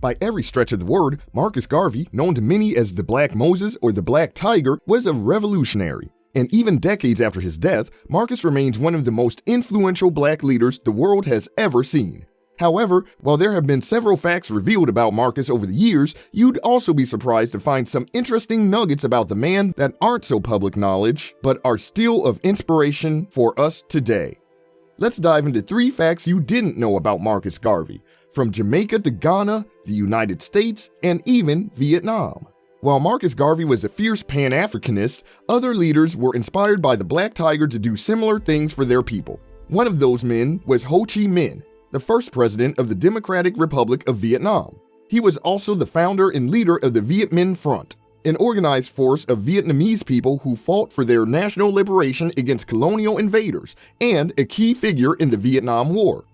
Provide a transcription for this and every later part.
By every stretch of the word, Marcus Garvey, known to many as the Black Moses or the Black Tiger, was a revolutionary. And even decades after his death, Marcus remains one of the most influential black leaders the world has ever seen. However, while there have been several facts revealed about Marcus over the years, you'd also be surprised to find some interesting nuggets about the man that aren't so public knowledge, but are still of inspiration for us today. Let's dive into 3 facts you didn't know about Marcus Garvey, from Jamaica to Ghana, the United States, and even Vietnam. While Marcus Garvey was a fierce Pan-Africanist, other leaders were inspired by the Black Tiger to do similar things for their people. One of those men was Ho Chi Minh, the first president of the Democratic Republic of Vietnam. He was also the founder and leader of the Viet Minh Front, an organized force of Vietnamese people who fought for their national liberation against colonial invaders, and a key figure in the Vietnam War.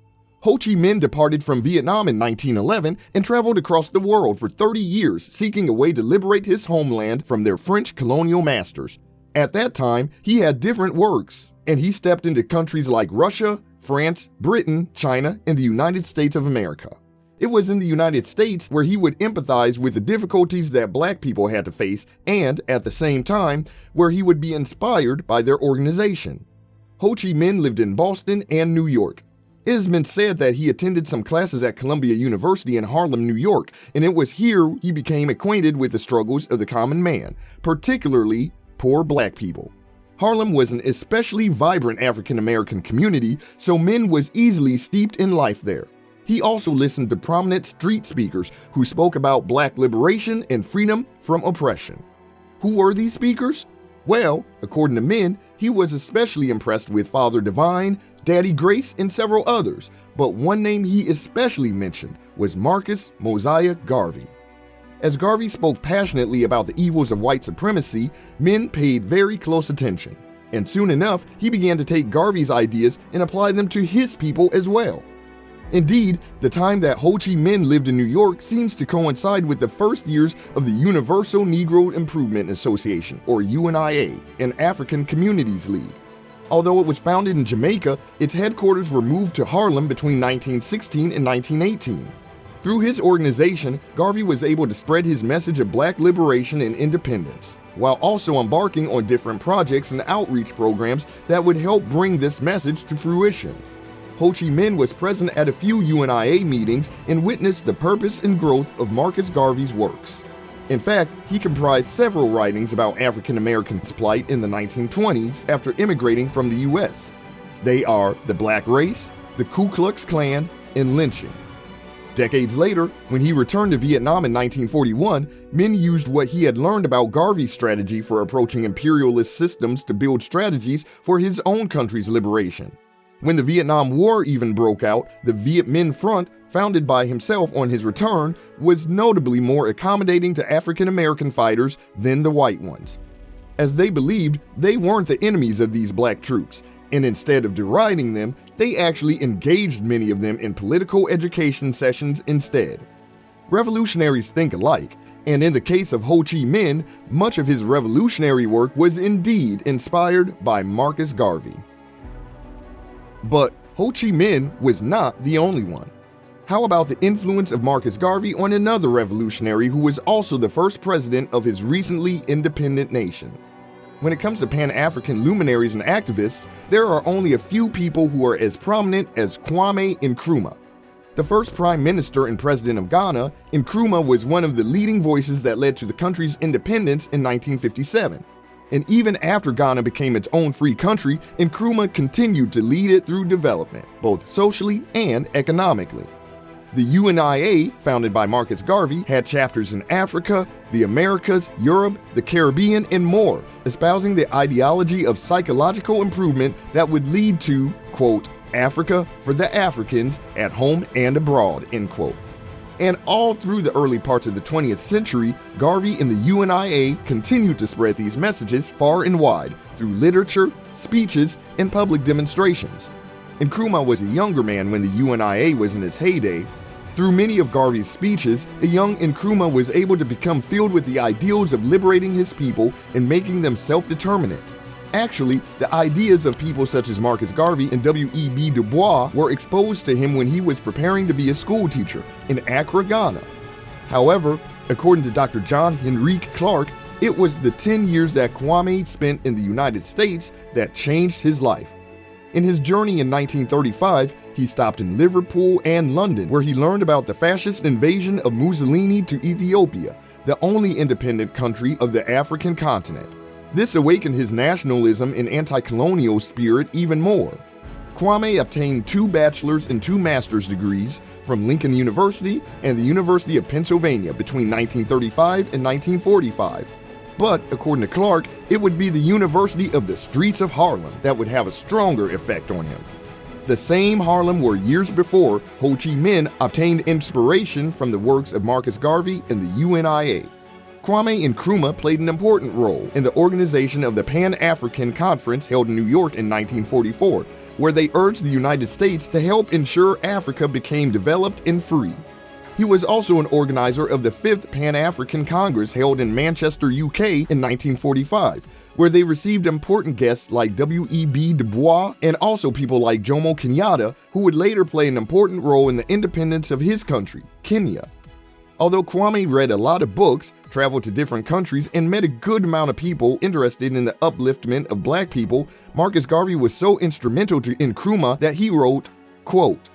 Ho Chi Minh departed from Vietnam in 1911 and traveled across the world for 30 years seeking a way to liberate his homeland from their French colonial masters. At that time, he had different works, and he stepped into countries like Russia, France, Britain, China, and the United States of America. It was in the United States where he would empathize with the difficulties that black people had to face, and at the same time, where he would be inspired by their organization. Ho Chi Minh lived in Boston and New York. It has been said that he attended some classes at Columbia University in Harlem, New York, and it was here he became acquainted with the struggles of the common man, particularly poor black people. Harlem was an especially vibrant African-American community, so Minh was easily steeped in life there. He also listened to prominent street speakers who spoke about black liberation and freedom from oppression. Who were these speakers? Well, according to Minh, he was especially impressed with Father Divine, Daddy Grace, and several others, but one name he especially mentioned was Marcus Mosiah Garvey. As Garvey spoke passionately about the evils of white supremacy, Minh paid very close attention, and soon enough he began to take Garvey's ideas and apply them to his people as well. Indeed, the time that Ho Chi Minh lived in New York seems to coincide with the first years of the Universal Negro Improvement Association, or UNIA, an African Communities League. Although it was founded in Jamaica, its headquarters were moved to Harlem between 1916 and 1918. Through his organization, Garvey was able to spread his message of black liberation and independence, while also embarking on different projects and outreach programs that would help bring this message to fruition. Ho Chi Minh was present at a few UNIA meetings and witnessed the purpose and growth of Marcus Garvey's works. In fact, he comprised several writings about African Americans' plight in the 1920s after immigrating from the U.S. They are The Black Race, the Ku Klux Klan, and Lynching. Decades later, when he returned to Vietnam in 1941, Minh used what he had learned about Garvey's strategy for approaching imperialist systems to build strategies for his own country's liberation. When the Vietnam War even broke out, the Viet Minh Front, founded by himself on his return, was notably more accommodating to African American fighters than the white ones, as they believed they weren't the enemies of these black troops, and instead of deriding them, they actually engaged many of them in political education sessions instead. Revolutionaries think alike, and in the case of Ho Chi Minh, much of his revolutionary work was indeed inspired by Marcus Garvey. But Ho Chi Minh was not the only one. How about the influence of Marcus Garvey on another revolutionary who was also the first president of his recently independent nation? When it comes to Pan-African luminaries and activists, there are only a few people who are as prominent as Kwame Nkrumah. The first prime minister and president of Ghana, Nkrumah was one of the leading voices that led to the country's independence in 1957. And even after Ghana became its own free country, Nkrumah continued to lead it through development, both socially and economically. The UNIA, founded by Marcus Garvey, had chapters in Africa, the Americas, Europe, the Caribbean, and more, espousing the ideology of psychological improvement that would lead to, quote, Africa for the Africans at home and abroad, end quote. And all through the early parts of the 20th century, Garvey and the UNIA continued to spread these messages far and wide through literature, speeches, and public demonstrations. Nkrumah was a younger man when the UNIA was in its heyday. Through many of Garvey's speeches, a young Nkrumah was able to become filled with the ideals of liberating his people and making them self-determinate. Actually, the ideas of people such as Marcus Garvey and W.E.B. Du Bois were exposed to him when he was preparing to be a school teacher in Accra, Ghana. However, according to Dr. John Henrique Clark, it was the 10 years that Kwame spent in the United States that changed his life. In his journey in 1935, he stopped in Liverpool and London, where he learned about the fascist invasion of Mussolini to Ethiopia, the only independent country of the African continent. This awakened his nationalism and anti-colonial spirit even more. Kwame obtained 2 bachelor's and 2 master's degrees from Lincoln University and the University of Pennsylvania between 1935 and 1945. But, according to Clark, it would be the University of the Streets of Harlem that would have a stronger effect on him. The same Harlem where years before, Ho Chi Minh obtained inspiration from the works of Marcus Garvey and the UNIA. Kwame Nkrumah played an important role in the organization of the Pan-African Conference held in New York in 1944, where they urged the United States to help ensure Africa became developed and free. He was also an organizer of the 5th Pan-African Congress held in Manchester, UK in 1945, where they received important guests like W.E.B. Du Bois and also people like Jomo Kenyatta, who would later play an important role in the independence of his country, Kenya. Although Kwame read a lot of books, traveled to different countries, and met a good amount of people interested in the upliftment of black people, Marcus Garvey was so instrumental to Nkrumah that he wrote, quote,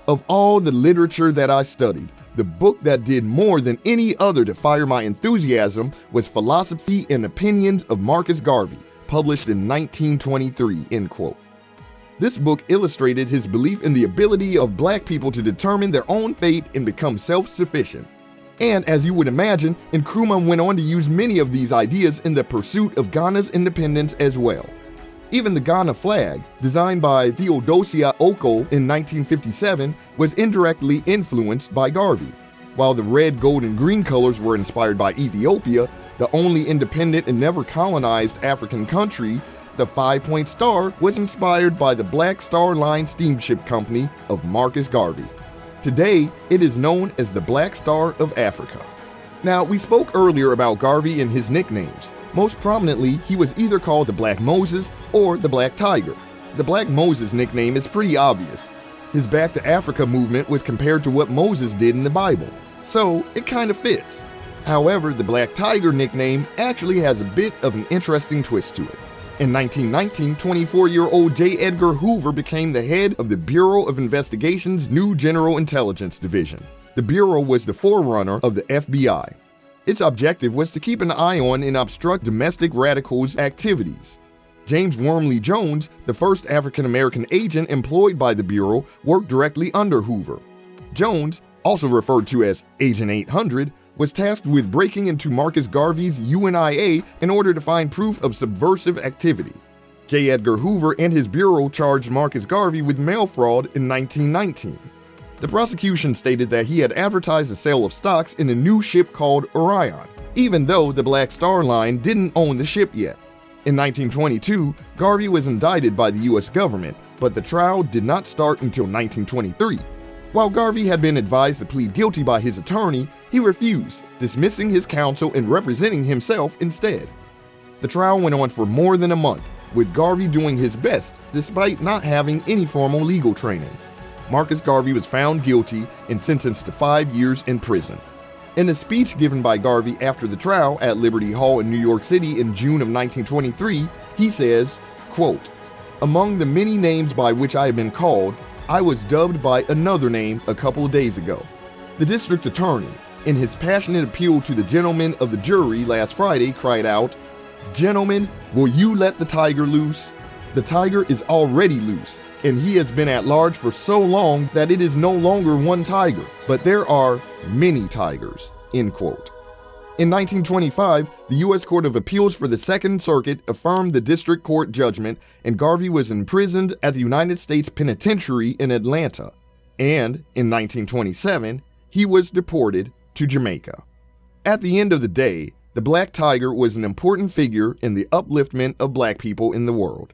"Of all the literature that I studied, the book that did more than any other to fire my enthusiasm was Philosophy and Opinions of Marcus Garvey, published in 1923, end quote. This book illustrated his belief in the ability of black people to determine their own fate and become self-sufficient. And as you would imagine, Nkrumah went on to use many of these ideas in the pursuit of Ghana's independence as well. Even the Ghana flag, designed by Theodosia Oko in 1957, was indirectly influenced by Garvey. While the red, gold, and green colors were inspired by Ethiopia, the only independent and never colonized African country, the 5-point star was inspired by the Black Star Line Steamship Company of Marcus Garvey. Today, it is known as the Black Star of Africa. Now, we spoke earlier about Garvey and his nicknames. Most prominently, he was either called the Black Moses or the Black Tiger. The Black Moses nickname is pretty obvious. His Back to Africa movement was compared to what Moses did in the Bible, so it kind of fits. However, the Black Tiger nickname actually has a bit of an interesting twist to it. In 1919, 24-year-old J. Edgar Hoover became the head of the Bureau of Investigation's new General Intelligence Division. The Bureau was the forerunner of the FBI. Its objective was to keep an eye on and obstruct domestic radicals' activities. James Wormley Jones, the first African-American agent employed by the Bureau, worked directly under Hoover. Jones, also referred to as Agent 800, was tasked with breaking into Marcus Garvey's UNIA in order to find proof of subversive activity. J. Edgar Hoover and his bureau charged Marcus Garvey with mail fraud in 1919. The prosecution stated that he had advertised the sale of stocks in a new ship called Orion, even though the Black Star Line didn't own the ship yet. In 1922, Garvey was indicted by the U.S. government, but the trial did not start until 1923. While Garvey had been advised to plead guilty by his attorney, he refused, dismissing his counsel and representing himself instead. The trial went on for more than a month, with Garvey doing his best despite not having any formal legal training. Marcus Garvey was found guilty and sentenced to 5 years in prison. In a speech given by Garvey after the trial at Liberty Hall in New York City in June of 1923, he says, quote, "Among the many names by which I have been called, I was dubbed by another name a couple of days ago." The district attorney, in his passionate appeal to the gentlemen of the jury last Friday, cried out, "Gentlemen, will you let the tiger loose? The tiger is already loose, and he has been at large for so long that it is no longer one tiger, but there are many tigers," end quote. In 1925, the U.S. Court of Appeals for the Second Circuit affirmed the district court judgment, and Garvey was imprisoned at the United States Penitentiary in Atlanta. And in 1927, he was deported to Jamaica. At the end of the day, the Black Tiger was an important figure in the upliftment of black people in the world.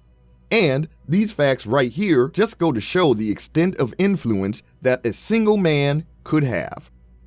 And these facts right here just go to show the extent of influence that a single man could have.